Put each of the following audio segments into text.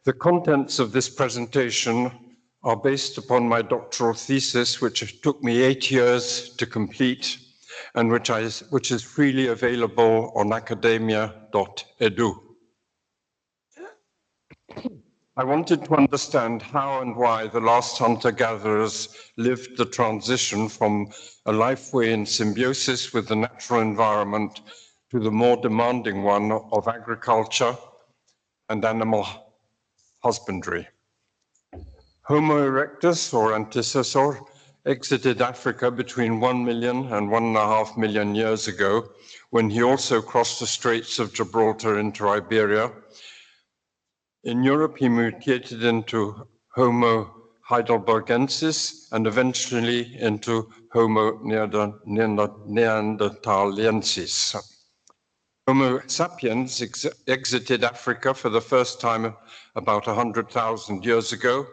The contents of this presentation are based upon my doctoral thesis, which took me 8 years to complete, and which is freely available on academia.edu. I wanted to understand how and why the last hunter-gatherers lived the transition from a lifeway in symbiosis with the natural environment to the more demanding one of agriculture and animal husbandry. Homo erectus, or antecessor, exited Africa between 1 million and 1.5 million years ago, when he also crossed the Straits of Gibraltar into Iberia. In Europe, he mutated into Homo heidelbergensis and eventually into Homo neanderthalensis. Homo sapiens exited Africa for the first time about 100,000 years ago,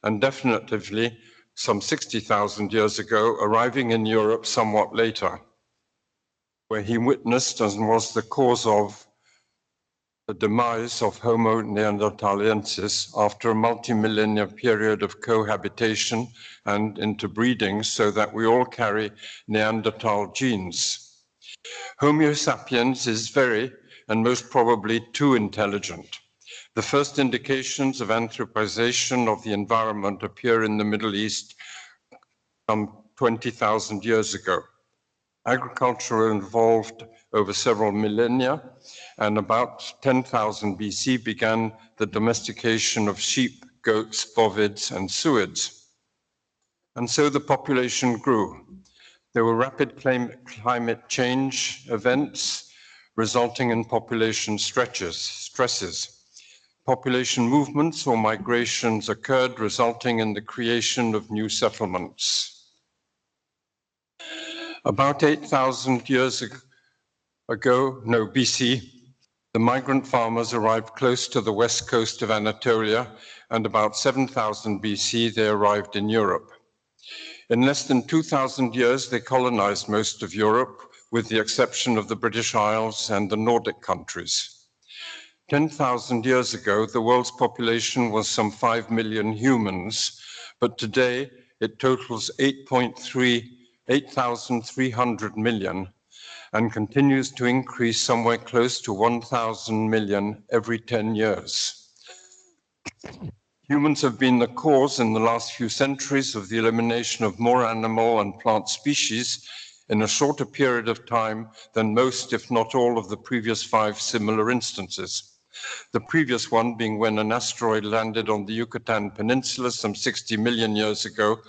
and definitively some 60,000 years ago, arriving in Europe somewhat later, where he witnessed and was the cause of the demise of Homo neanderthalensis after a multi-millennia period of cohabitation and interbreeding, so that we all carry Neanderthal genes. Homo sapiens is very, and most probably, too intelligent. The first indications of anthropization of the environment appear in the Middle East some 20,000 years ago. Agriculture evolved over several millennia, and about 10,000 BC began the domestication of sheep, goats, bovids, and suids. And so the population grew. There were rapid climate change events resulting in population stresses. Population movements or migrations occurred, resulting in the creation of new settlements. About 8,000 years ago, BC, the migrant farmers arrived close to the west coast of Anatolia, and about 7,000 BC, they arrived in Europe. In less than 2,000 years, they colonized most of Europe, with the exception of the British Isles and the Nordic countries. 10,000 years ago, the world's population was some 5 million humans, but today it totals 8,300 million, and continues to increase somewhere close to 1,000 million every 10 years. Humans have been the cause in the last few centuries of the elimination of more animal and plant species in a shorter period of time than most, if not all, of the previous 5 similar instances. The previous one being when an asteroid landed on the Yucatan Peninsula some 60 million years ago,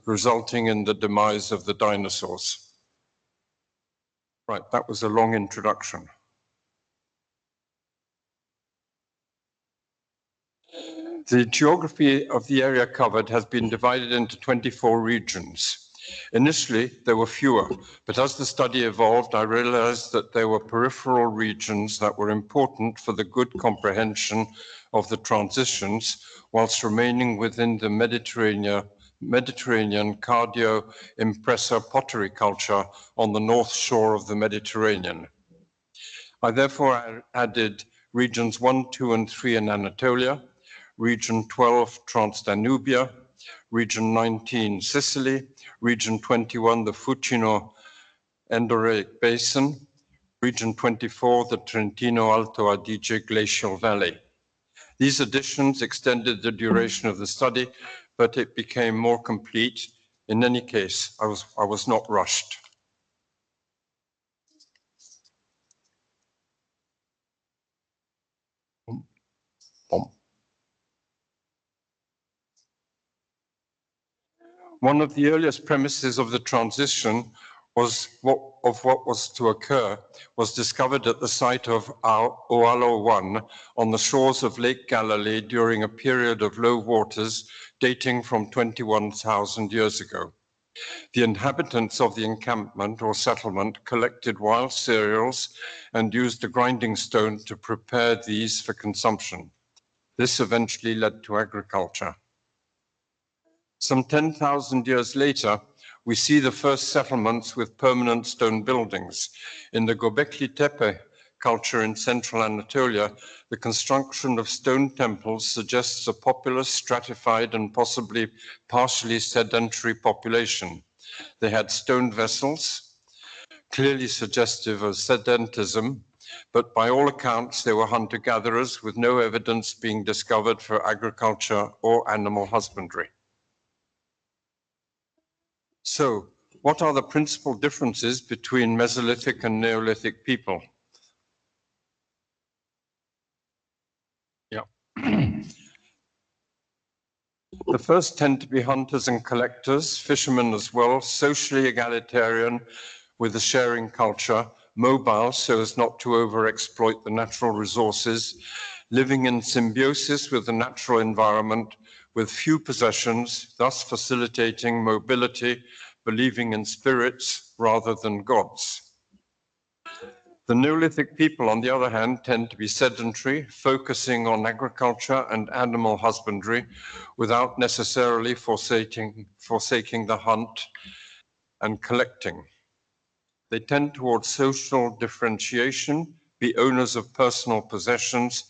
resulting in the demise of the dinosaurs. Right, that was a long introduction. The geography of the area covered has been divided into 24 regions. Initially, there were fewer, but as the study evolved, I realized that there were peripheral regions that were important for the good comprehension of the transitions, whilst remaining within the Mediterranean cardio-impressa pottery culture on the north shore of the Mediterranean. I therefore added regions 1, 2, and 3 in Anatolia, region 12, Transdanubia, region 19, Sicily, region 21, the Fucino-Endorheic Basin, region 24, the Trentino-Alto Adige Glacial Valley. These additions extended the duration of the study, but it became more complete. In any case, I was not rushed. One of the earliest premises of the transition was what was to occur was discovered at the site of Oalo 1 on the shores of Lake Galilee during a period of low waters dating from 21,000 years ago. The inhabitants of the encampment or settlement collected wild cereals and used a grinding stone to prepare these for consumption. This eventually led to agriculture. Some 10,000 years later, we see the first settlements with permanent stone buildings. In the Göbekli Tepe culture in central Anatolia, the construction of stone temples suggests a populous, stratified, and possibly partially sedentary population. They had stone vessels, clearly suggestive of sedentism, but by all accounts, they were hunter-gatherers with no evidence being discovered for agriculture or animal husbandry. So, what are the principal differences between Mesolithic and Neolithic people? The first tend to be hunters and collectors, fishermen as well, socially egalitarian with a sharing culture, mobile so as not to overexploit the natural resources, living in symbiosis with the natural environment, with few possessions, thus facilitating mobility, believing in spirits rather than gods. The Neolithic people, on the other hand, tend to be sedentary, focusing on agriculture and animal husbandry without necessarily forsaking the hunt and collecting. They tend towards social differentiation, be owners of personal possessions,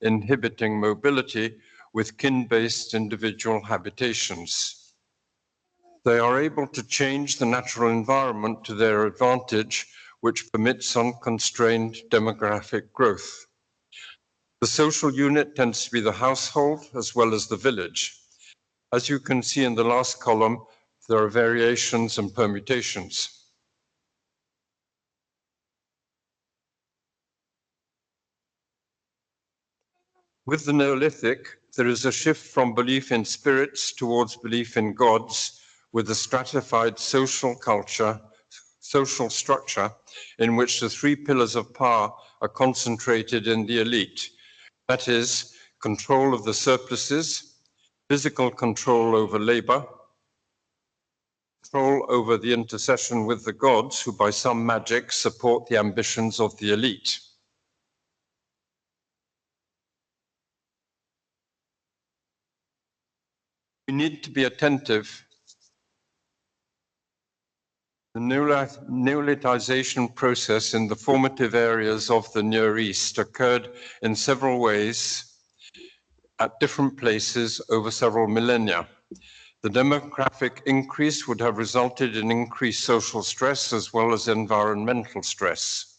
inhibiting mobility with kin-based individual habitations. They are able to change the natural environment to their advantage, which permits unconstrained demographic growth. The social unit tends to be the household as well as the village. As you can see in the last column, there are variations and permutations. With the Neolithic, there is a shift from belief in spirits towards belief in gods, with a stratified social structure in which the three pillars of power are concentrated in the elite. That is, control of the surpluses, physical control over labor, control over the intercession with the gods, who by some magic support the ambitions of the elite. We need to be attentive. The Neolithization process in the formative areas of the Near East occurred in several ways at different places over several millennia. The demographic increase would have resulted in increased social stress as well as environmental stress.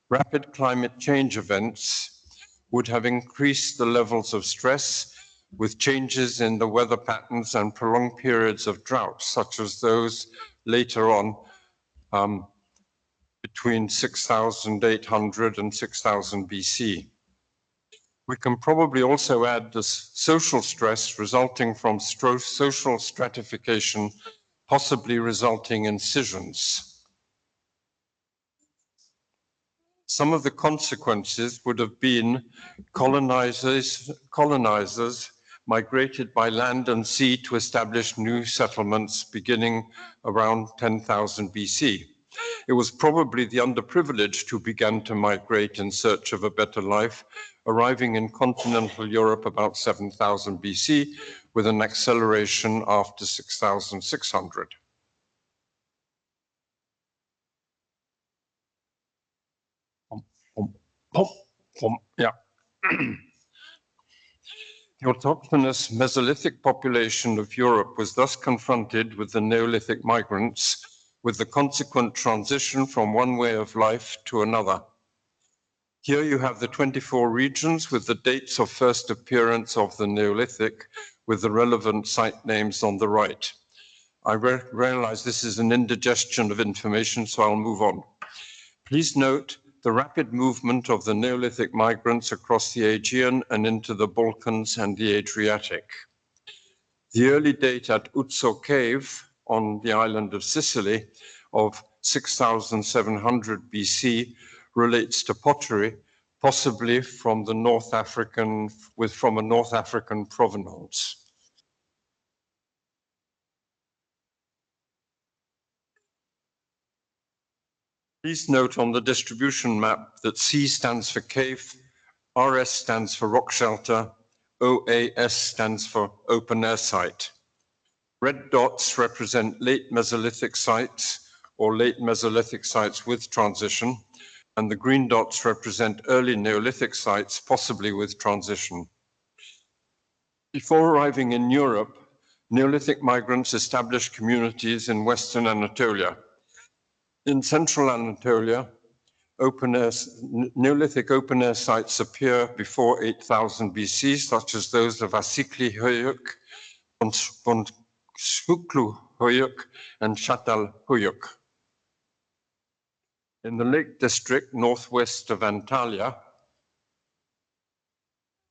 Rapid climate change events would have increased the levels of stress with changes in the weather patterns and prolonged periods of drought, such as those later on between 6,800 and 6,000 BC. We can probably also add the social stress resulting from social stratification, possibly resulting in scissions. Some of the consequences would have been colonizers migrated by land and sea to establish new settlements beginning around 10,000 BC. It was probably the underprivileged who began to migrate in search of a better life, arriving in continental Europe about 7,000 BC, with an acceleration after 6,600. Yeah. The autochthonous Mesolithic population of Europe was thus confronted with the Neolithic migrants, with the consequent transition from one way of life to another. Here you have the 24 regions with the dates of first appearance of the Neolithic, with the relevant site names on the right. I realize this is an indigestion of information, so I'll move on. Please note the rapid movement of the Neolithic migrants across the Aegean and into the Balkans and the Adriatic. The early date at Uzzo Cave on the island of Sicily of 6,700 BC relates to pottery, possibly from the North African, from a North African provenance. Please note on the distribution map that C stands for cave, RS stands for rock shelter, OAS stands for open air site. Red dots represent late Mesolithic sites or late Mesolithic sites with transition. and the green dots represent early Neolithic sites, possibly with transition. Before arriving in Europe, Neolithic migrants established communities in Western Anatolia. In central Anatolia, Neolithic open-air sites appear before 8000 BC, such as those of Asikli-Huyuk, Bonskuklu-Huyuk, and Chatal-Huyuk. In the Lake District, northwest of Antalya,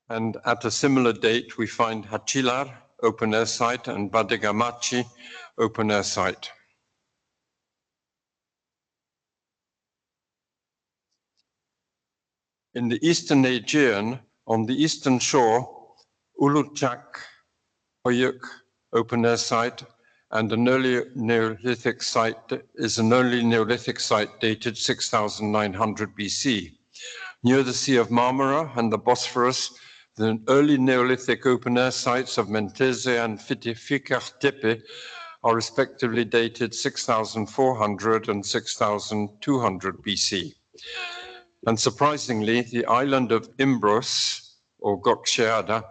and at a similar date, we find Hachilar, open-air site, and Badegamachi, open-air site. In the Eastern Aegean, on the eastern shore, Uluchak, Huyuk, open-air site, and an early Neolithic site is an early Neolithic site dated 6900 BC. Near the Sea of Marmara and the Bosphorus, the early Neolithic open-air sites of Mentese and Fikar Tepe are respectively dated 6400 and 6200 BC. And surprisingly, the island of Imbros, or Gökçeada,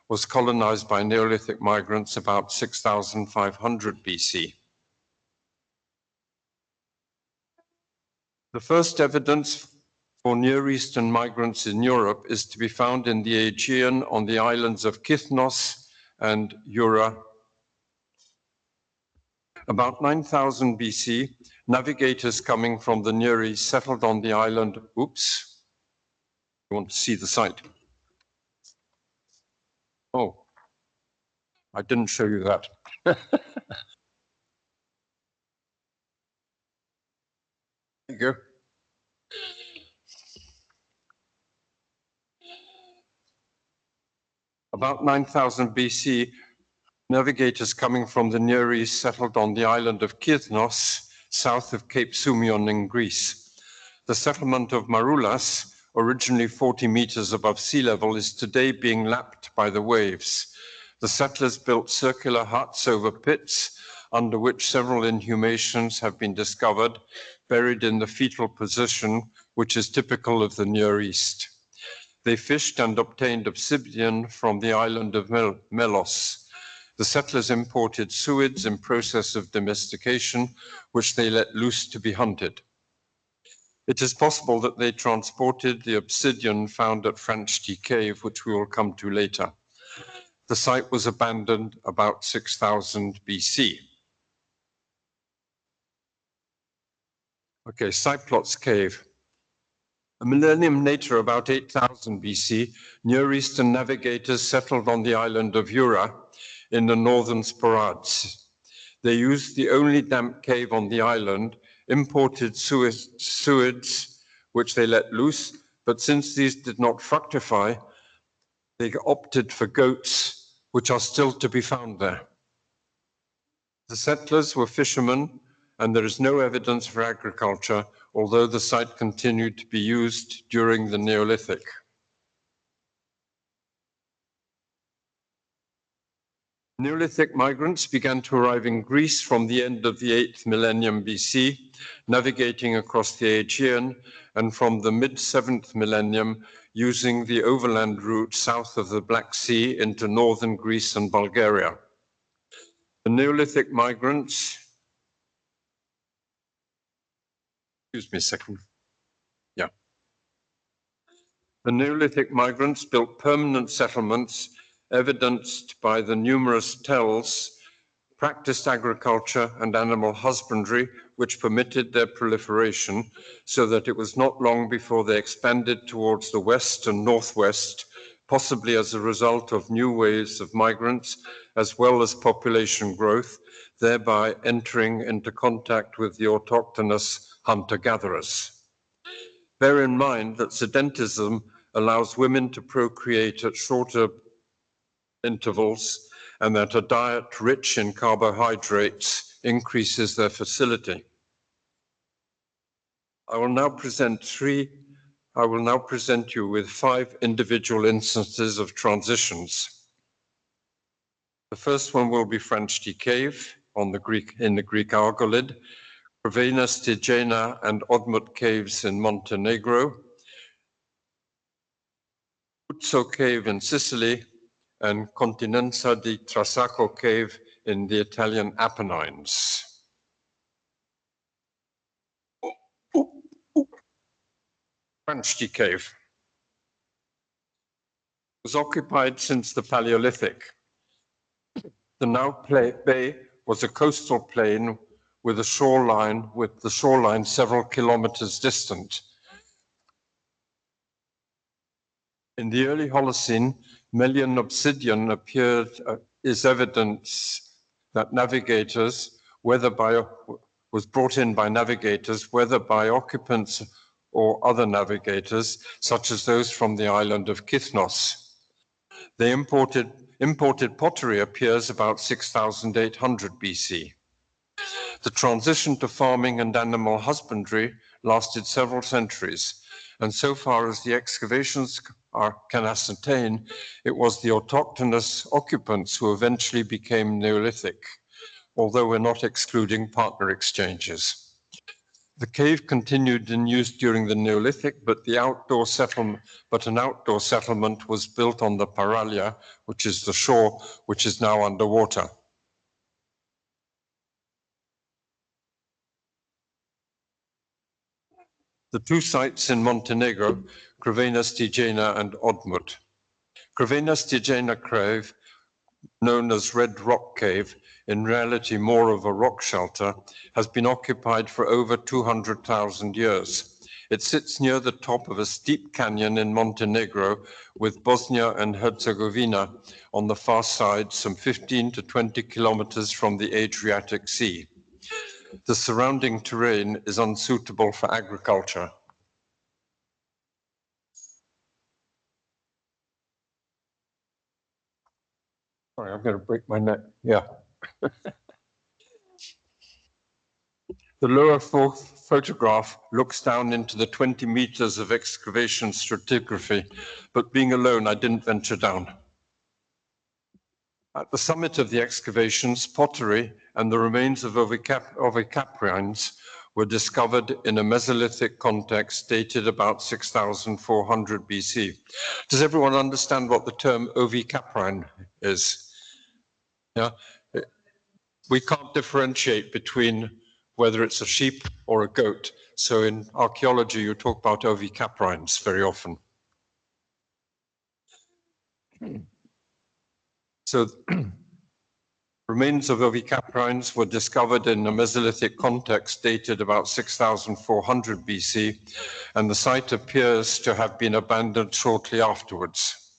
was colonized by Neolithic migrants about 6500 BC. The first evidence for Near Eastern migrants in Europe is to be found in the Aegean on the islands of Kythnos and Jura. About 9000 BC, navigators coming from the Near East settled on the island. Oops, you want to see the site? Oh, I didn't show you that. There you go. About 9000 BC, navigators coming from the Near East settled on the island of Kythnos, south of Cape Sumyon in Greece. The settlement of Maroulas, originally 40 meters above sea level, is today being lapped by the waves. The settlers built circular huts over pits, under which several inhumations have been discovered, buried in the fetal position, which is typical of the Near East. They fished and obtained obsidian from the island of Melos. The settlers imported suids in process of domestication, which they let loose to be hunted. It is possible that they transported the obsidian found at Franchti Cave, which we will come to later. The site was abandoned about 6000 BC. Okay, Cyclops Cave. A millennium later, about 8000 BC, Near Eastern navigators settled on the island of Jura in the northern Sporades. They used the only damp cave on the island, imported suids, which they let loose, but since these did not fructify, they opted for goats, which are still to be found there. The settlers were fishermen, and there is no evidence for agriculture, although the site continued to be used during the Neolithic. Neolithic migrants began to arrive in Greece from the end of the 8th millennium BC, navigating across the Aegean, and from the mid-7th millennium, using the overland route south of the Black Sea into northern Greece and Bulgaria. The Neolithic migrants, excuse me a second. Yeah. The Neolithic migrants built permanent settlements evidenced by the numerous tells, practiced agriculture and animal husbandry, which permitted their proliferation, so that it was not long before they expanded towards the west and northwest, possibly as a result of new waves of migrants, as well as population growth, thereby entering into contact with the autochthonous hunter-gatherers. Bear in mind that sedentism allows women to procreate at shorter intervals, and that a diet rich in carbohydrates increases their fertility. I will now present you with 5 individual instances of transitions. The first one will be Franchti Cave in the Greek Argolid, Crvena Stijena and Odmut caves in Montenegro, Uzzo cave in Sicily, and Continenza di Trasacco cave in the Italian Apennines. Franchi cave was occupied since the Paleolithic. The now bay was a coastal plain with the shoreline several kilometers distant. In the early Holocene, Melian obsidian appeared is evidence that was brought in by navigators, whether by occupants or other navigators, such as those from the island of Kithnos. The imported pottery appears about 6,800 BC. The transition to farming and animal husbandry lasted several centuries, and so far as the excavations can ascertain, it was the autochthonous occupants who eventually became Neolithic, although we're not excluding partner exchanges. The cave continued in use during the Neolithic, but an outdoor settlement was built on the Paralia, which is the shore, which is now underwater. The two sites in Montenegro, Crvena Stijena and Odmut. Crvena Stijena cave, known as Red Rock Cave, in reality more of a rock shelter, has been occupied for over 200,000 years. It sits near the top of a steep canyon in Montenegro, with Bosnia and Herzegovina on the far side, some 15 to 20 kilometers from the Adriatic Sea. The surrounding terrain is unsuitable for agriculture. Sorry, I'm going to break my neck. Yeah. The lower photograph looks down into the 20 meters of excavation stratigraphy, but being alone, I didn't venture down. At the summit of the excavations, pottery and the remains of ovicaprines were discovered in a Mesolithic context dated about 6,400 BC. Does everyone understand what the term ovicaprine is? Yeah, we can't differentiate between whether it's a sheep or a goat. So in archaeology, you talk about ovicaprines very often. So remains of ovicaprines were discovered in a Mesolithic context dated about 6,400 BC, and the site appears to have been abandoned shortly afterwards.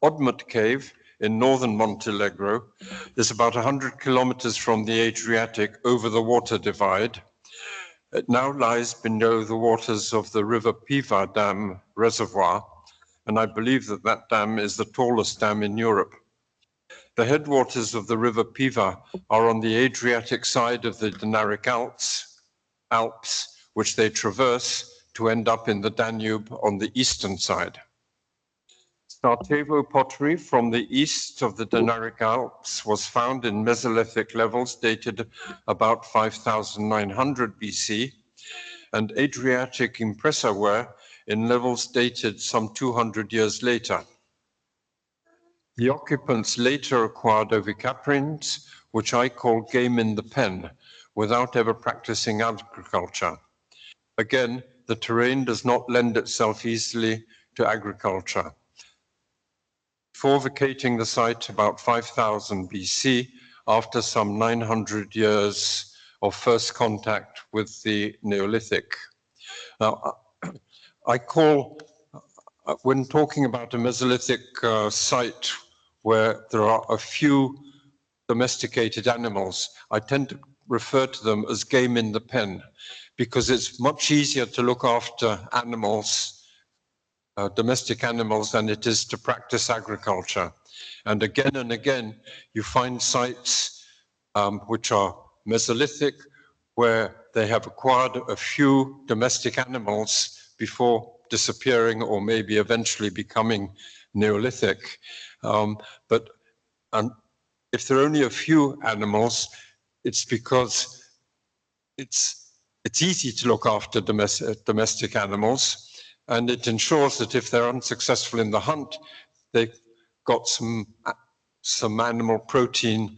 Odmut Cave in northern Montenegro is about 100 kilometers from the Adriatic over the water divide. It now lies below the waters of the River Piva Dam reservoir, and I believe that that dam is the tallest dam in Europe. The headwaters of the River Piva are on the Adriatic side of the Dinaric Alps, which they traverse to end up in the Danube on the eastern side. Sarajevo pottery from the east of the Dinaric Alps was found in Mesolithic levels dated about 5,900 BC, and Adriatic impressaware in levels dated some 200 years later. The occupants later acquired ovicaprines, which I call game in the pen, without ever practicing agriculture. Again, the terrain does not lend itself easily to agriculture. Before vacating the site about 5,000 BC, after some 900 years of first contact with the Neolithic. Now, when talking about a Mesolithic site where there are a few domesticated animals, I tend to refer to them as game in the pen, because it's much easier to look after animals, domestic animals, than it is to practice agriculture. And again, you find sites which are Mesolithic, where they have acquired a few domestic animals before disappearing or maybe eventually becoming Neolithic. But if there are only a few animals, it's because it's easy to look after domestic animals, and it ensures that if they're unsuccessful in the hunt, they've got some animal protein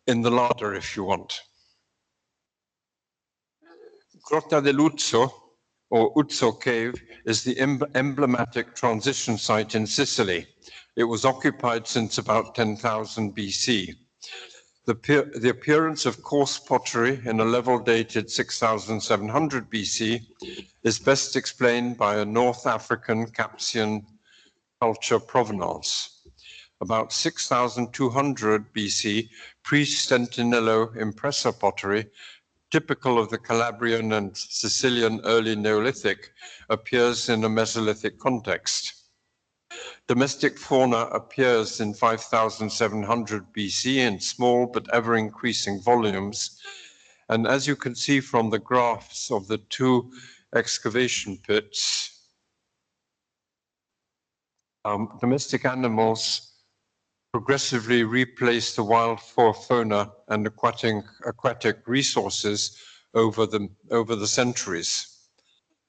in the larder, if you want. Grotta dell'Uzzo, or Uzzo Cave, is the emblematic transition site in Sicily. It was occupied since about 10,000 BC. The appearance of coarse pottery in a level dated 6,700 BC is best explained by a North African Capsian culture provenance. About 6,200 BC, pre-Centinello impressor pottery, typical of the Calabrian and Sicilian early Neolithic, appears in a Mesolithic context. Domestic fauna appears in 5,700 BC in small but ever-increasing volumes. And as you can see from the graphs of the two excavation pits, domestic animals progressively replace the wild fauna and aquatic resources over the centuries.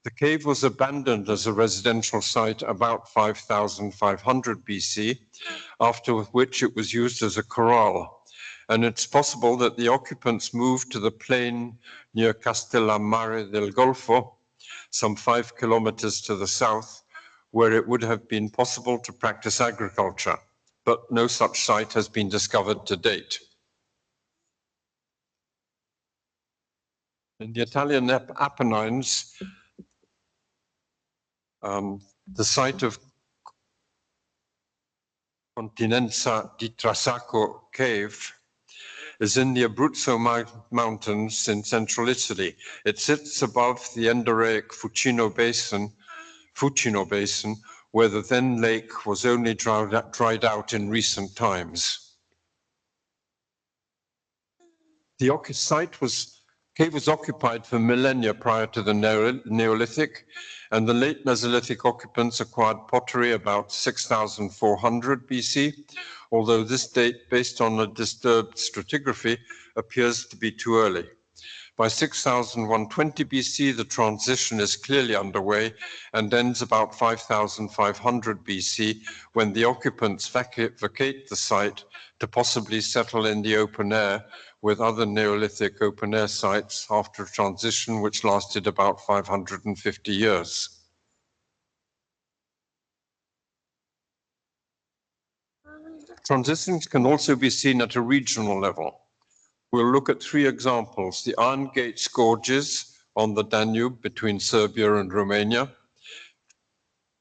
The cave was abandoned as a residential site about 5,500 BC, after which it was used as a corral. And it's possible that the occupants moved to the plain near Castellammare del Golfo, some 5 kilometers to the south, where it would have been possible to practice agriculture, but no such site has been discovered to date. In the Italian Apennines, the site of Continenza di Trasacco Cave is in the Abruzzo Mountains in central Italy. It sits above the endorheic Fucino Basin, where the then lake was only dried out in recent times. The cave was occupied for millennia prior to the Neolithic, and the late Mesolithic occupants acquired pottery about 6,400 BC, although this date, based on a disturbed stratigraphy, appears to be too early. By 6,120 BC, the transition is clearly underway and ends about 5,500 BC, when the occupants vacate the site to possibly settle in the open air with other Neolithic open-air sites after a transition which lasted about 550 years. Transitions can also be seen at a regional level. We'll look at 3 examples: the Iron Gate Gorges on the Danube between Serbia and Romania,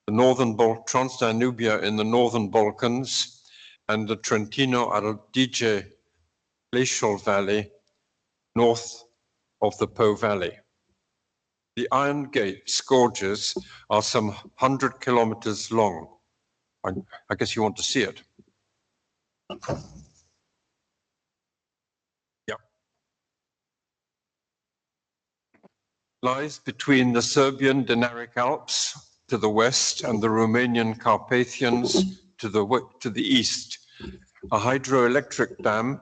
the northern Transdanubia in the northern Balkans, and the Trentino-Adige glacial valley north of the Po Valley. The Iron Gate Gorges are some 100 kilometers long. I guess you want to see it. Yeah. Lies between the Serbian Dinaric Alps to the west and the Romanian Carpathians to the east. A hydroelectric dam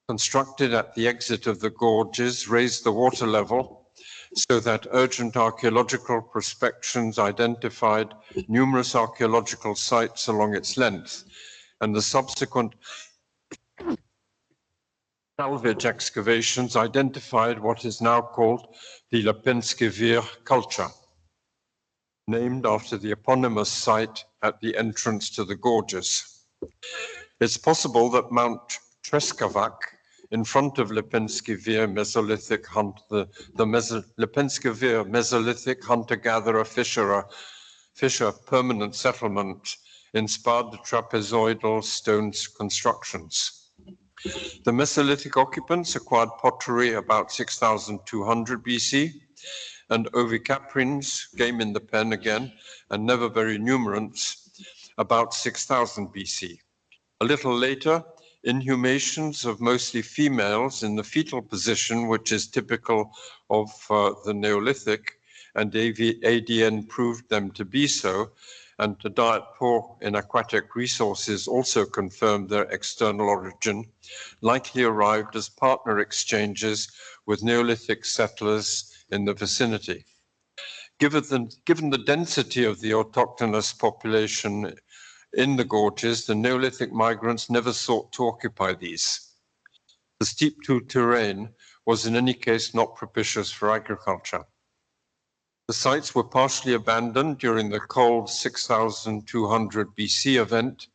constructed at the exit of the gorges raised the water level so that urgent archaeological prospections identified numerous archaeological sites along its length, and the subsequent salvage excavations identified what is now called the Lepenski Vir culture, named after the eponymous site at the entrance to the gorges. It's possible that Mount Treskavac in front of Lepenski Vir Mesolithic Lepenski Vir Mesolithic hunter-gatherer fisher permanent settlement inspired the trapezoidal stone constructions. The Mesolithic occupants acquired pottery about 6,200 BC, and ovicaprines, game in the pen again, and never very numerous, about 6,000 BC. A little later, inhumations of mostly females in the fetal position, which is typical of the Neolithic, and ADN proved them to be so, and a diet poor in aquatic resources also confirmed their external origin, likely arrived as partner exchanges with Neolithic settlers in the vicinity. Given the density of the autochthonous population in the gorges, the Neolithic migrants never sought to occupy these. The steep terrain was in any case not propitious for agriculture. The sites were partially abandoned during the cold 6200 BC event,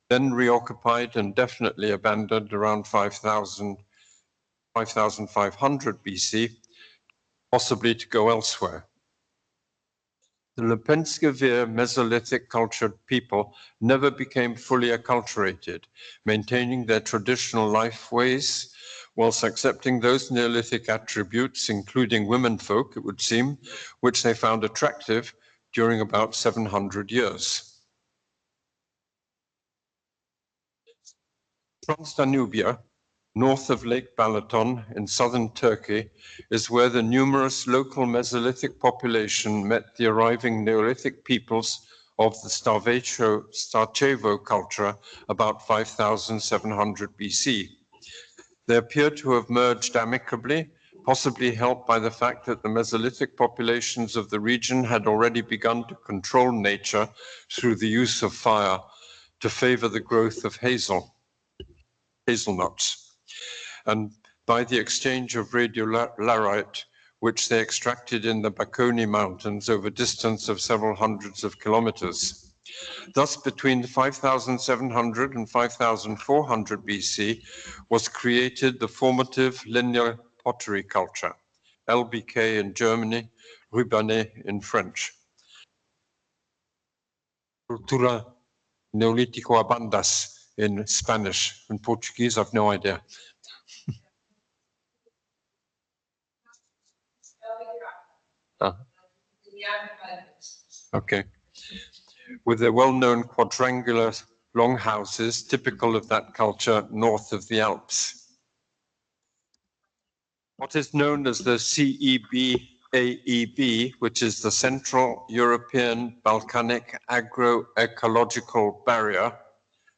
then reoccupied and definitely abandoned around 5500 BC, possibly to go elsewhere. The Lepenska-Vir Mesolithic cultured people never became fully acculturated, maintaining their traditional life ways, whilst accepting those Neolithic attributes, including womenfolk, it would seem, which they found attractive during about 700 years. Transdanubia, north of Lake Balaton in southern Turkey, is where the numerous local Mesolithic population met the arriving Neolithic peoples of the Starchevo culture about 5700 BC. They appear to have merged amicably, possibly helped by the fact that the Mesolithic populations of the region had already begun to control nature through the use of fire to favor the growth of hazelnuts, and by the exchange of radiolarite, which they extracted in the Baconi Mountains over a distance of several hundreds of kilometers. Thus, between 5700 and 5400 BC was created the formative linear pottery culture, LBK in Germany, rubané in French. Cultura Neolítico a bandas in Spanish. In Portuguese, I've no idea. Okay. With their well-known quadrangular longhouses, typical of that culture north of the Alps. What is known as the CEB-AEB, which is the Central European Balkanic Agroecological Barrier,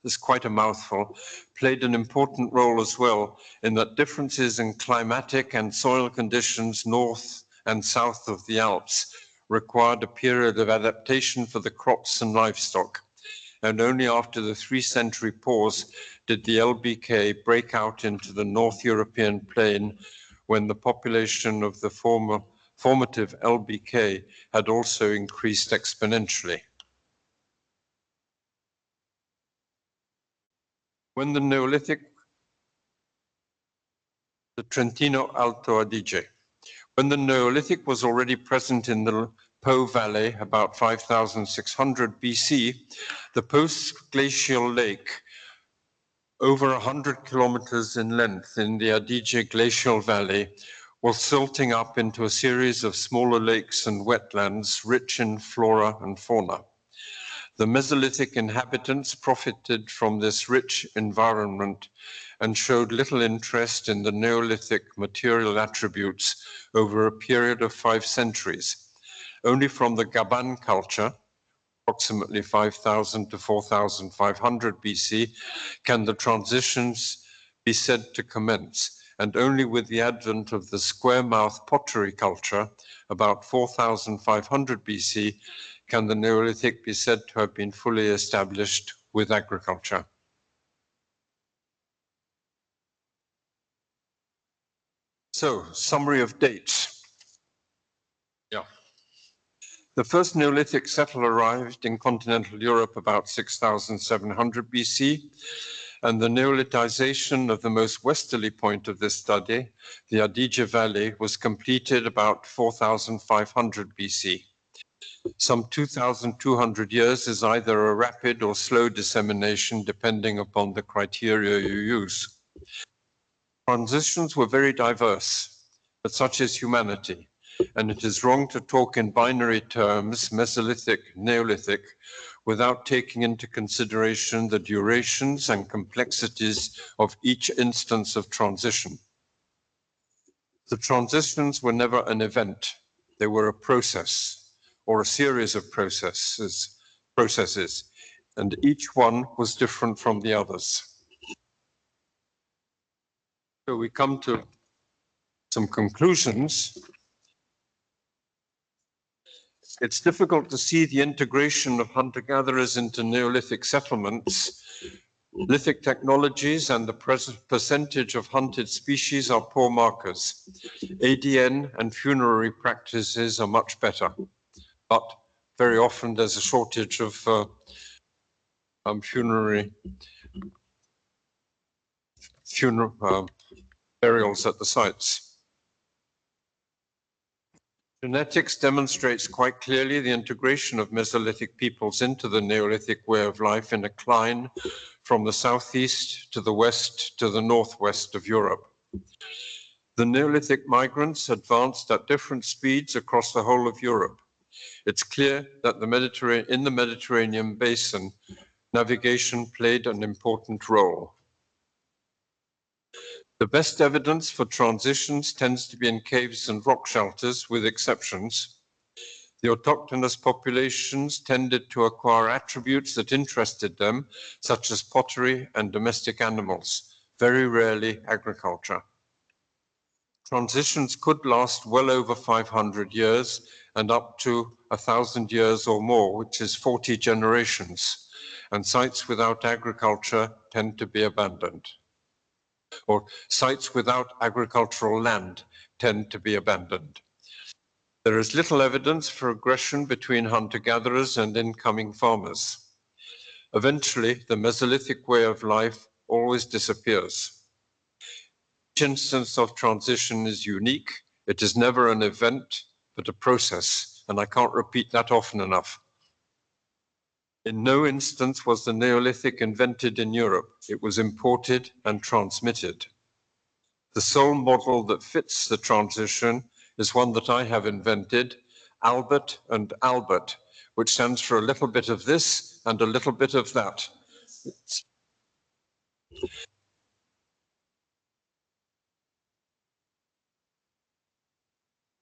is quite a mouthful, played an important role as well in that differences in climatic and soil conditions north and south of the Alps required a period of adaptation for the crops and livestock. And only after the 3-century pause did the LBK break out into the North European plain, when the population of the formative LBK had also increased exponentially. When the Neolithic, the Trentino Alto Adige, when the Neolithic was already present in the Po Valley about 5600 BC, the post-glacial lake, over 100 kilometers in length in the Adige Glacial Valley, was silting up into a series of smaller lakes and wetlands rich in flora and fauna. The Mesolithic inhabitants profited from this rich environment and showed little interest in the Neolithic material attributes over a period of 5 centuries. Only from the Gaban culture, approximately 5000 to 4500 BC, can the transitions be said to commence, and only with the advent of the square-mouth pottery culture, about 4500 BC, can the Neolithic be said to have been fully established with agriculture. So, summary of dates. Yeah. The first Neolithic settler arrived in continental Europe about 6700 BC, and the Neolithization of the most westerly point of this study, the Adige Valley, was completed about 4500 BC. Some 2,200 years is either a rapid or slow dissemination depending upon the criteria you use. Transitions were very diverse, but such is humanity, and it is wrong to talk in binary terms, Mesolithic, Neolithic, without taking into consideration the durations and complexities of each instance of transition. The transitions were never an event, they were a process, or a series of processes, processes, and each one was different from the others. So we come to some conclusions. It's difficult to see the integration of hunter-gatherers into Neolithic settlements. Lithic technologies and the percentage of hunted species are poor markers. ADN and funerary practices are much better, but very often there's a shortage of funerary burials at the sites. Genetics demonstrates quite clearly the integration of Mesolithic peoples into the Neolithic way of life in a cline from the southeast to the west to the northwest of Europe. The Neolithic migrants advanced at different speeds across the whole of Europe. It's clear that in the Mediterranean basin, navigation played an important role. The best evidence for transitions tends to be in caves and rock shelters, with exceptions. The autochthonous populations tended to acquire attributes that interested them, such as pottery and domestic animals, very rarely agriculture. Transitions could last well over 500 years and up to 1,000 years or more, which is 40 generations, and sites without agriculture tend to be abandoned. Or sites without agricultural land tend to be abandoned. There is little evidence for aggression between hunter-gatherers and incoming farmers. Eventually, the Mesolithic way of life always disappears. Each instance of transition is unique. It is never an event, but a process, and I can't repeat that often enough. In no instance was the Neolithic invented in Europe. It was imported and transmitted. The sole model that fits the transition is one that I have invented, Albert and Albert, which stands for a little bit of this and a little bit of that.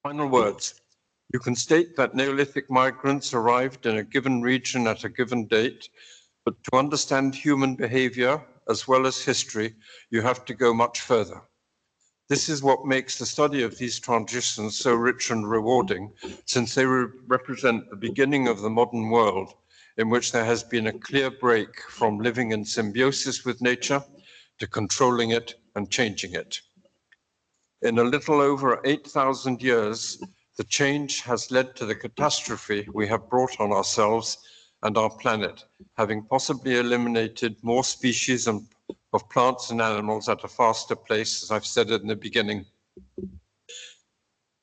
Final words. You can state that Neolithic migrants arrived in a given region at a given date, but to understand human behavior as well as history, you have to go much further. This is what makes the study of these transitions so rich and rewarding, since they represent the beginning of the modern world in which there has been a clear break from living in symbiosis with nature to controlling it and changing it. In a little over 8,000 years, the change has led to the catastrophe we have brought on ourselves and our planet, having possibly eliminated more species of plants and animals at a faster pace, as I've said in the beginning.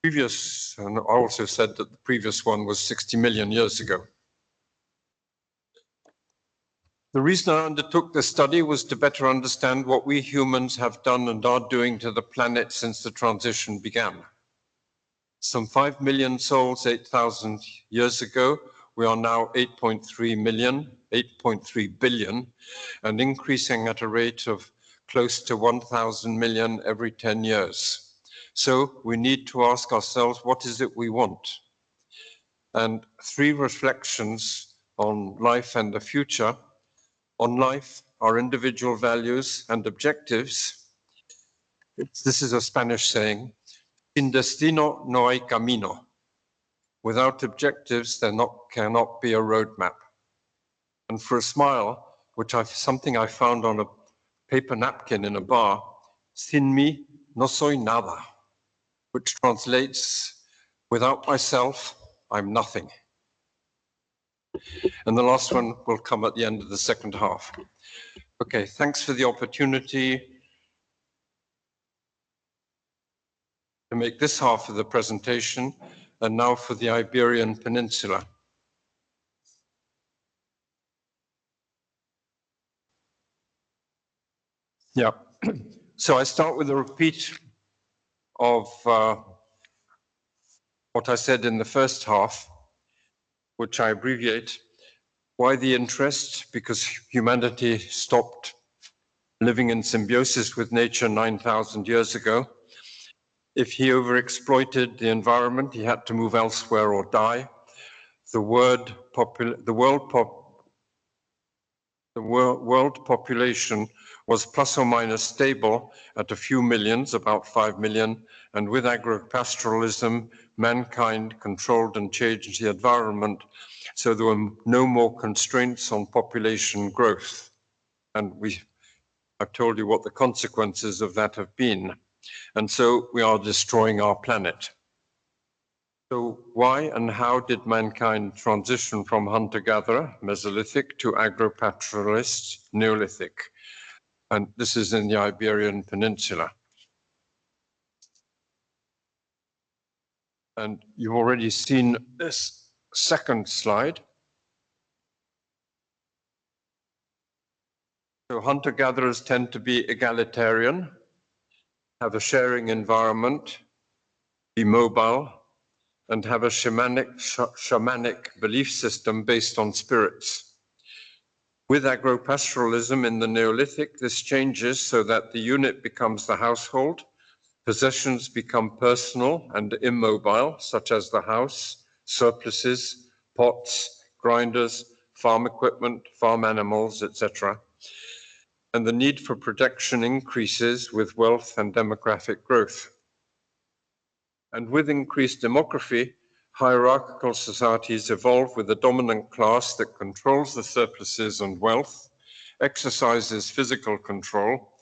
And I also said that the previous one was 60 million years ago. The reason I undertook this study was to better understand what we humans have done and are doing to the planet since the transition began. Some 5 million souls 8,000 years ago. We are now 8.3 billion, and increasing at a rate of close to 1,000 million every 10 years. So we need to ask ourselves, what is it we want? And 3 reflections on life and the future. On life, our individual values and objectives. This is a Spanish saying, sin destino no hay camino. Without objectives, there cannot be a roadmap. And for a smile, something I found on a paper napkin in a bar, sin mí no soy nada, which translates, without myself, I'm nothing. And the last one will come at the end of the second half. Okay, thanks for the opportunity to make this half of the presentation, and now for the Iberian Peninsula. Yeah, so I start with a repeat of what I said in the first half, which I abbreviate. Why the interest? Because humanity stopped living in symbiosis with nature 9,000 years ago. If he overexploited the environment, he had to move elsewhere or die. The world the world population was plus or minus stable at a few millions, about 5 million, and with agropastoralism, mankind controlled and changed the environment, so there were no more constraints on population growth. And I've told you what the consequences of that have been. And so we are destroying our planet. So why and how did mankind transition from hunter-gatherer, Mesolithic, to agro-pastoralist, Neolithic? And this is in the Iberian Peninsula. And you've already seen this second slide. So hunter-gatherers tend to be egalitarian, have a sharing environment, be mobile, and have a shamanic belief system based on spirits. With agropastoralism in the Neolithic, this changes so that the unit becomes the household, possessions become personal and immobile, such as the house, surpluses, pots, grinders, farm equipment, farm animals, etc. And the need for protection increases with wealth and demographic growth. And with increased demography, hierarchical societies evolve with a dominant class that controls the surpluses and wealth, exercises physical control,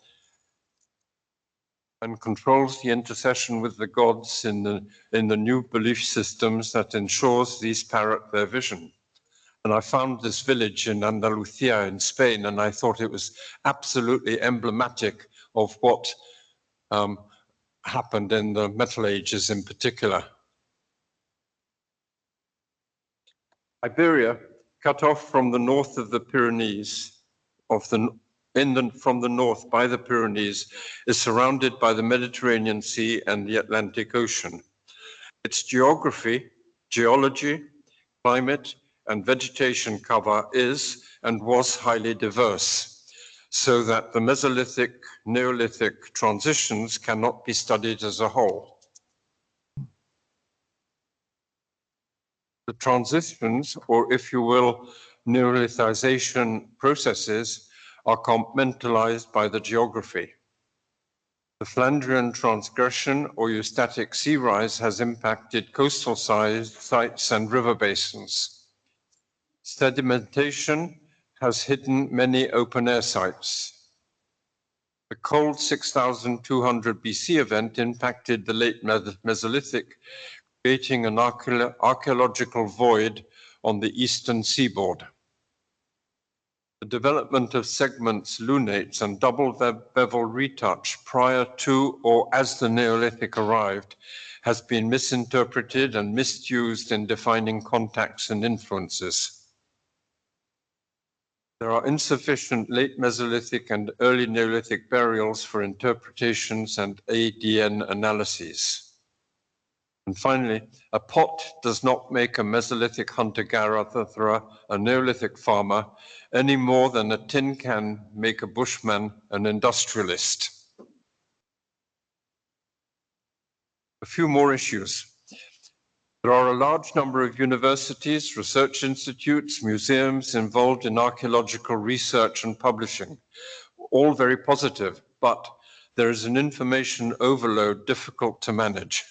and controls the intercession with the gods in the new belief systems that ensures these parrot their vision. And I found this village in Andalusia in Spain, and I thought it was absolutely emblematic of what happened in the Metal Ages in particular. Iberia, cut off from the north of the Pyrenees, from the north by the Pyrenees, is surrounded by the Mediterranean Sea and the Atlantic Ocean. Its geography, geology, climate, and vegetation cover is and was highly diverse, so that the Mesolithic, Neolithic transitions cannot be studied as a whole. The transitions, or if you will, neolithization processes, are compartmentalized by the geography. The Flandrian transgression or eustatic sea rise has impacted coastal sites and river basins. Sedimentation has hidden many open-air sites. The cold 6,200 BC event impacted the late Mesolithic, creating an archaeological void on the eastern seaboard. The development of segments, lunates, and double bevel retouch prior to or as the Neolithic arrived has been misinterpreted and misused in defining contacts and influences. There are insufficient late Mesolithic and early Neolithic burials for interpretations and ADN analyses. And finally, a pot does not make a Mesolithic hunter-gatherer a Neolithic farmer any more than a tin can make a bushman an industrialist. A few more issues. There are a large number of universities, research institutes, museums involved in archaeological research and publishing, all very positive, but there is an information overload difficult to manage.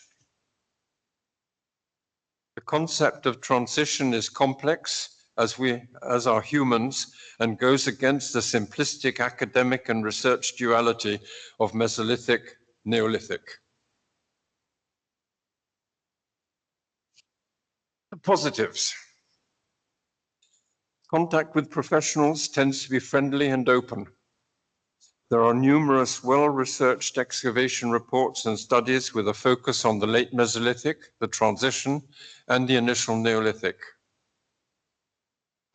The concept of transition is complex, as are humans, and goes against the simplistic academic and research duality of Mesolithic, Neolithic. The positives. Contact with professionals tends to be friendly and open. There are numerous well-researched excavation reports and studies with a focus on the late Mesolithic, the transition, and the initial Neolithic.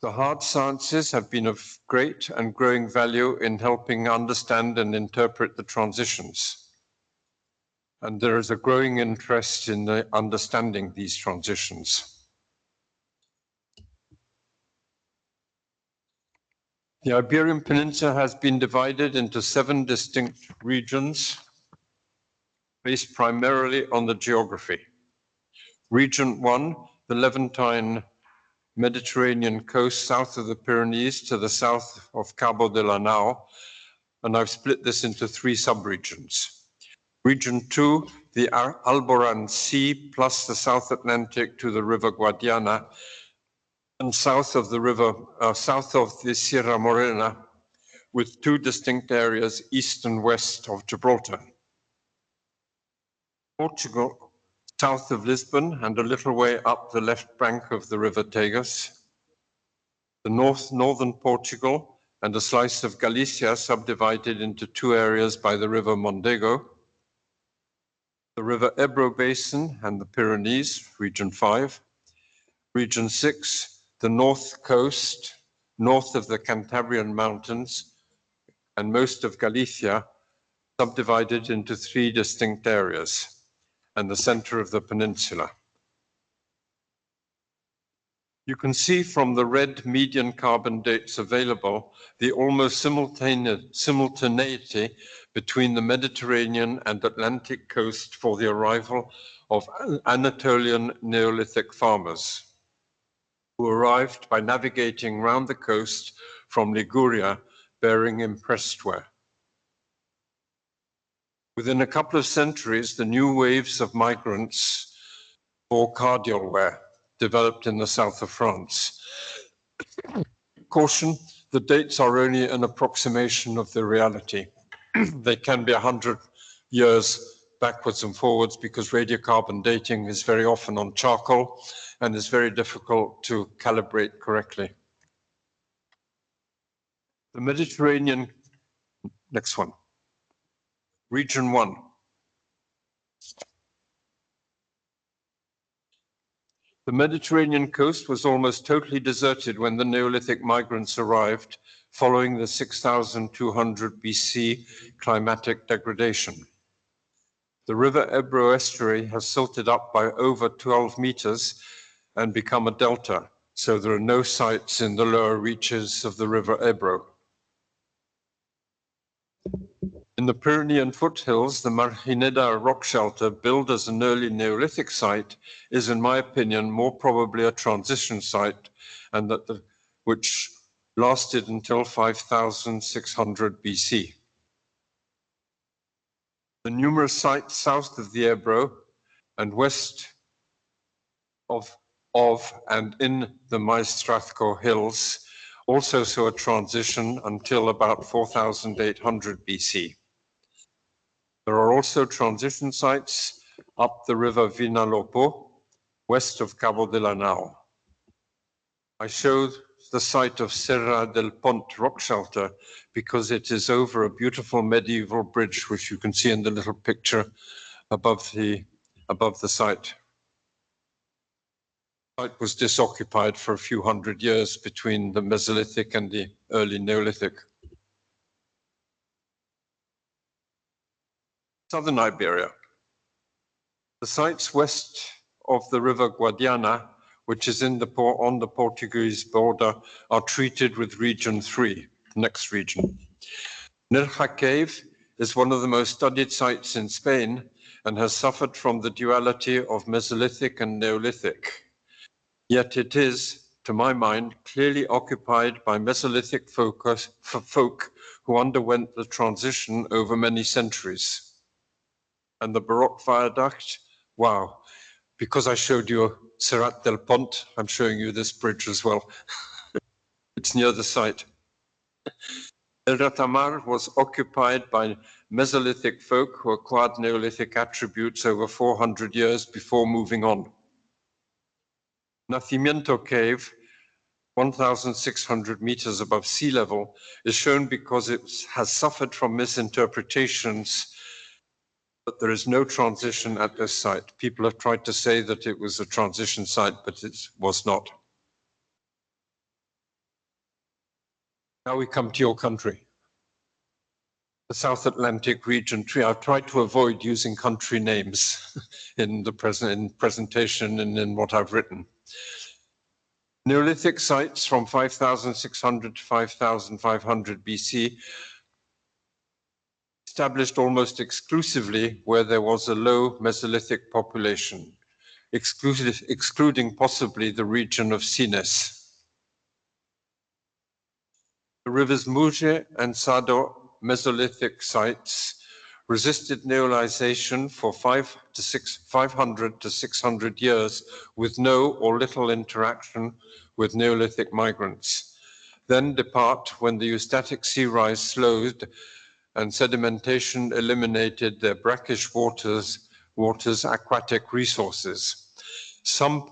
The hard sciences have been of great and growing value in helping understand and interpret the transitions. And there is a growing interest in understanding these transitions. The Iberian Peninsula has been divided into 7 distinct regions based primarily on the geography. Region 1, the Levantine Mediterranean coast south of the Pyrenees to the south of Cabo de la Nao, and I've split this into 3 subregions. Region 2, the Alboran Sea plus the South Atlantic to the River Guadiana, and south of the Sierra Morena, with 2 distinct areas east and west of Gibraltar. Portugal, south of Lisbon and a little way up the left bank of the River Tagus. The northern Portugal and a slice of Galicia subdivided into 2 areas by the River Mondego. The River Ebro Basin and the Pyrenees, Region 5. Region 6, the north coast, north of the Cantabrian Mountains, and most of Galicia, subdivided into 3 distinct areas, and the center of the peninsula. You can see from the red median carbon dates available the almost simultaneity between the Mediterranean and Atlantic coast for the arrival of Anatolian Neolithic farmers, who arrived by navigating round the coast from Liguria, bearing impressed ware. Within a couple of centuries, the new waves of migrants bore cardial ware, developed in the south of France. Caution, the dates are only an approximation of the reality. They can be 100 years backwards and forwards because radiocarbon dating is very often on charcoal and is very difficult to calibrate correctly. The Mediterranean, next one, Region 1. The Mediterranean coast was almost totally deserted when the Neolithic migrants arrived, following the 6,200 BC climatic degradation. The River Ebro estuary has silted up by over 12 meters and become a delta, so there are no sites in the lower reaches of the River Ebro. In the Pyrenean foothills, the Margineda rock shelter, built as an early Neolithic site, is, in my opinion, more probably a transition site, and which lasted until 5,600 BC. The numerous sites south of the Ebro and west of and in the Maestrazgo hills also saw a transition until about 4,800 BC. There are also transition sites up the river Vinalopó, west of Cabo de la Nao. I showed the site of Serra del Pont rock shelter because it is over a beautiful medieval bridge, which you can see in the little picture above the site. The site was disoccupied for a few hundred years between the Mesolithic and the early Neolithic. Southern Iberia. The sites west of the river Guadiana, which is on the Portuguese border, are treated with Region 3, next region. Nerja Cave is one of the most studied sites in Spain and has suffered from the duality of Mesolithic and Neolithic. Yet it is, to my mind, clearly occupied by Mesolithic folk who underwent the transition over many centuries. And the Baroque viaduct, wow, because I showed you Serrat del Pont, I'm showing you this bridge as well. It's near the site. El Ratamar was occupied by Mesolithic folk who acquired Neolithic attributes over 400 years before moving on. Nacimiento Cave, 1,600 meters above sea level, is shown because it has suffered from misinterpretations, but there is no transition at this site. People have tried to say that it was a transition site, but it was not. Now we come to your country, the South Atlantic region tree. I've tried to avoid using country names in the presentation and in what I've written. Neolithic sites from 5,600 to 5,500 BC established almost exclusively where there was a low Mesolithic population. excluding possibly the region of Sines. The rivers Muge and Sado Mesolithic sites resisted neolization for 500 to 600 years with no or little interaction with Neolithic migrants, then depart when the eustatic sea rise slowed and sedimentation eliminated their brackish waters aquatic resources. Some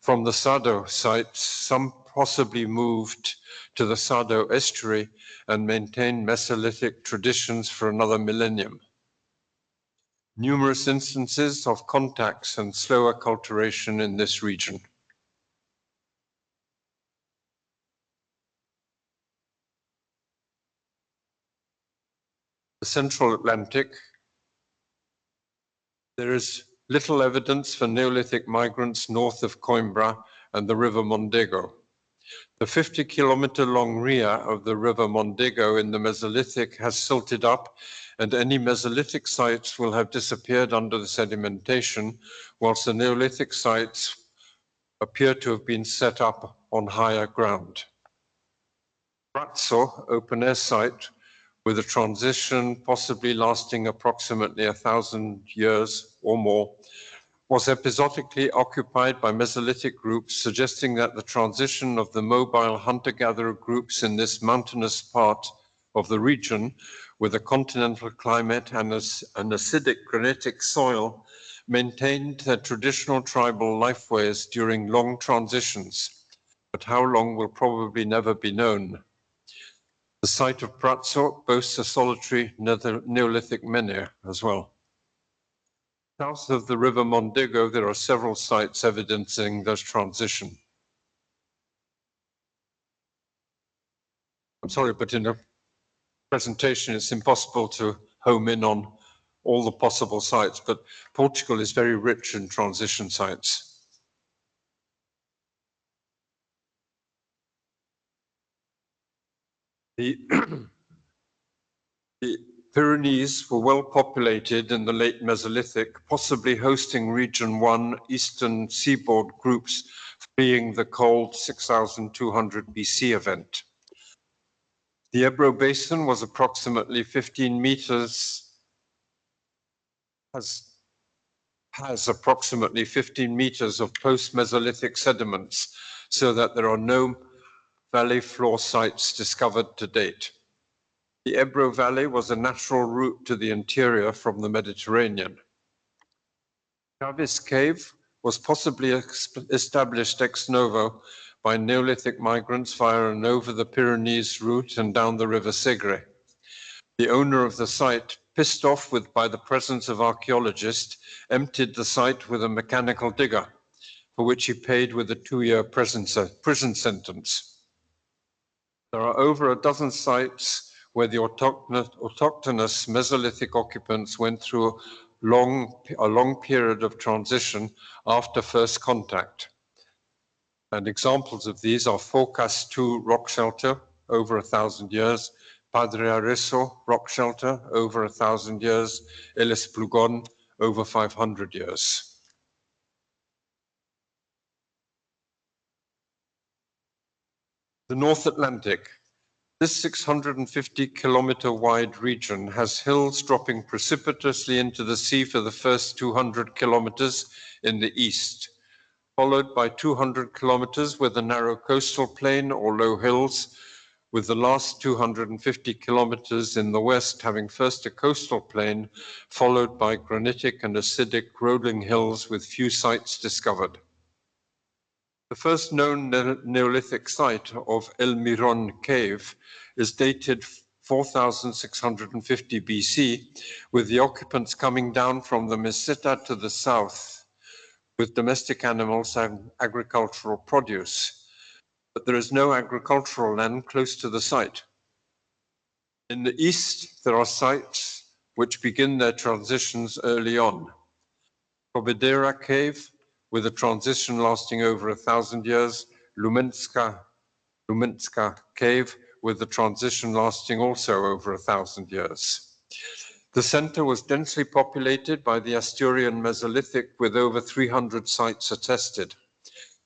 from the Sado sites, some possibly moved to the Sado estuary and maintained Mesolithic traditions for another millennium. Numerous instances of contacts and slow acculturation in this region. The Central Atlantic, there is little evidence for Neolithic migrants north of Coimbra and the River Mondego. The 50-kilometer-long ria of the River Mondego in the Mesolithic has silted up, and any Mesolithic sites will have disappeared under the sedimentation, whilst the Neolithic sites appear to have been set up on higher ground. Brazzo, open-air site, with a transition possibly lasting approximately 1,000 years or more, was episodically occupied by Mesolithic groups, suggesting that the transition of the mobile hunter-gatherer groups in this mountainous part of the region, with a continental climate and an acidic granitic soil, maintained their traditional tribal lifeways during long transitions, but how long will probably never be known. The site of Brazzo boasts a solitary Neolithic menhir as well. South of the River Mondego, there are several sites evidencing this transition. I'm sorry, but in a presentation, it's impossible to home in on all the possible sites, but Portugal is very rich in transition sites. The Pyrenees were well populated in the late Mesolithic, possibly hosting Region 1 eastern seaboard groups fleeing the cold 6,200 BC event. The Ebro Basin was approximately 15 meters, has approximately 15 meters of post-Mesolithic sediments, so that there are no valley floor sites discovered to date. The Ebro Valley was a natural route to the interior from the Mediterranean. Chaves Cave was possibly established ex novo by Neolithic migrants via an over the Pyrenees route and down the River Segre. The owner of the site, pissed off by the presence of archaeologists, emptied the site with a mechanical digger, for which he paid with a 2-year prison sentence. There are over a dozen sites where the autochthonous Mesolithic occupants went through a long period of transition after first contact. And examples of these are Focas 2 rock shelter, over 1,000 years, Padre Arezzo rock shelter, over 1,000 years, El Esplugon, over 500 years. The North Atlantic. This 650-kilometer wide region has hills dropping precipitously into the sea for the first 200 kilometers in the east, followed by 200 kilometers with a narrow coastal plain or low hills, with the last 250 kilometers in the west having first a coastal plain, followed by granitic and acidic rolling hills with few sites discovered. The first known Neolithic site of El Miron Cave is dated 4,650 BC, with the occupants coming down from the Meseta to the south, with domestic animals and agricultural produce. But there is no agricultural land close to the site. In the east, there are sites which begin their transitions early on. Pobedera Cave, with a transition lasting over 1,000 years, Lumenska Cave, with the transition lasting also over 1,000 years. The center was densely populated by the Asturian Mesolithic with over 300 sites attested.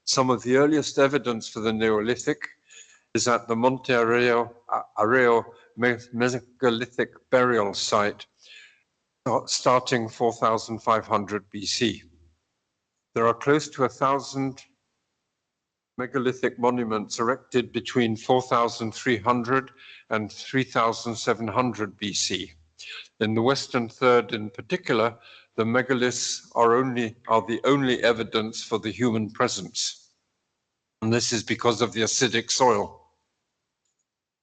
Some of the earliest evidence for the Neolithic is at the Monte Areo megalithic burial site, starting 4,500 BC. There are close to 1,000 megalithic monuments erected between 4,300 and 3,700 BC. In the Western Third in particular, the megaliths are the only evidence for the human presence. And this is because of the acidic soil.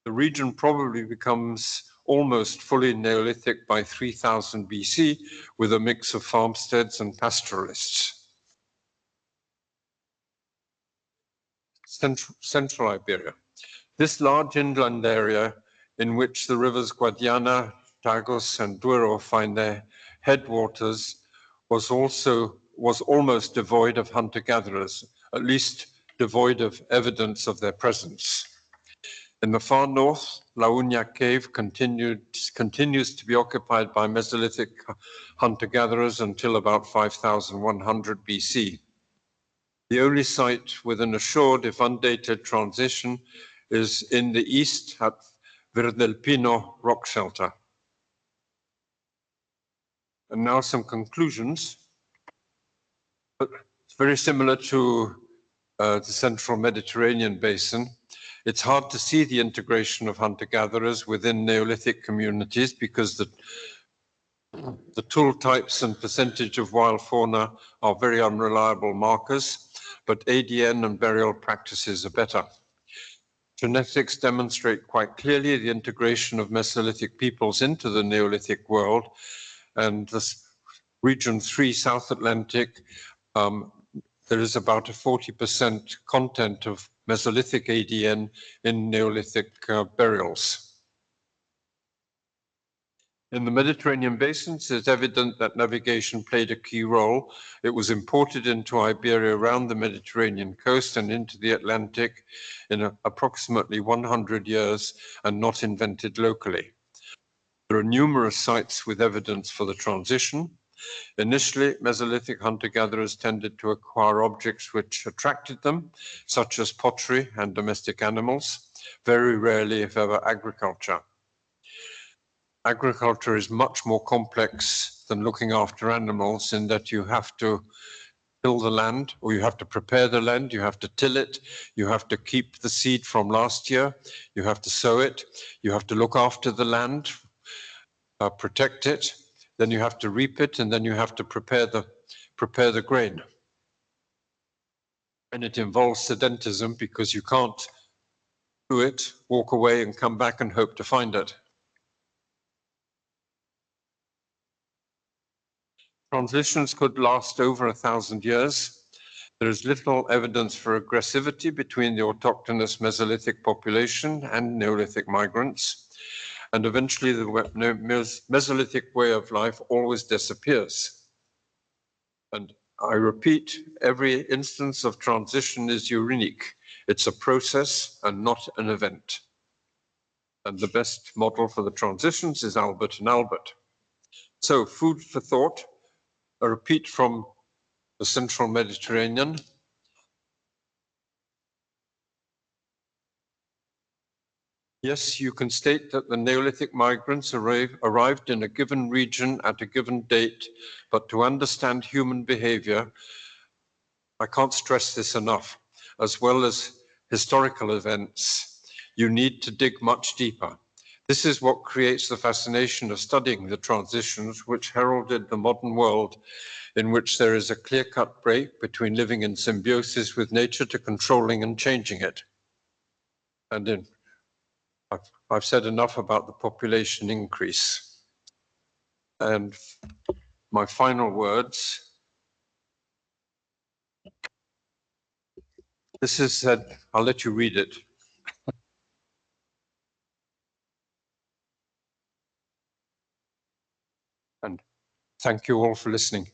The region probably becomes almost fully Neolithic by 3000 BC with a mix of farmsteads and pastoralists. Central Iberia. This large inland area in which the rivers Guadiana, Tagus and Douro find their headwaters was almost devoid of hunter-gatherers, at least devoid of evidence of their presence. In the far north, La Uña cave continues to be occupied by Mesolithic hunter-gatherers until about 5100 BC. The only site with an assured, if undated, transition is in the east at Verdelpino rock shelter. And now some conclusions. It's very similar to the central Mediterranean basin. It's hard to see the integration of hunter-gatherers within Neolithic communities because the tool types and percentage of wild fauna are very unreliable markers, but ADN and burial practices are better. Genetics demonstrate quite clearly the integration of Mesolithic peoples into the Neolithic world, and this region 3, South Atlantic, there is about a 40% content of Mesolithic ADN in Neolithic burials. In the Mediterranean basins, it's evident that navigation played a key role. It was imported into Iberia around the Mediterranean coast and into the Atlantic in approximately 100 years and not invented locally. There are numerous sites with evidence for the transition. Initially, Mesolithic hunter-gatherers tended to acquire objects which attracted them, such as pottery and domestic animals, very rarely, if ever, agriculture. Agriculture is much more complex than looking after animals in that you have to till the land, or you have to prepare the land, you have to till it, you have to keep the seed from last year, you have to sow it, you have to look after the land, protect it, then you have to reap it, and then you have to prepare the grain. And it involves sedentism because you can't do it, walk away and come back and hope to find it. Transitions could last over 1,000 years. There is little evidence for aggressivity between the autochthonous Mesolithic population and Neolithic migrants. And eventually the Mesolithic way of life always disappears. And I repeat, every instance of transition is unique. It's a process and not an event. And the best model for the transitions is Albert and Albert. So, food for thought. A repeat from the central Mediterranean. Yes, you can state that the Neolithic migrants arrived in a given region at a given date, but to understand human behavior, I can't stress this enough, as well as historical events, you need to dig much deeper. This is what creates the fascination of studying the transitions which heralded the modern world, in which there is a clear-cut break between living in symbiosis with nature to controlling and changing it. And I've said enough about the population increase. And my final words. This is said, I'll let you read it. And thank you all for listening.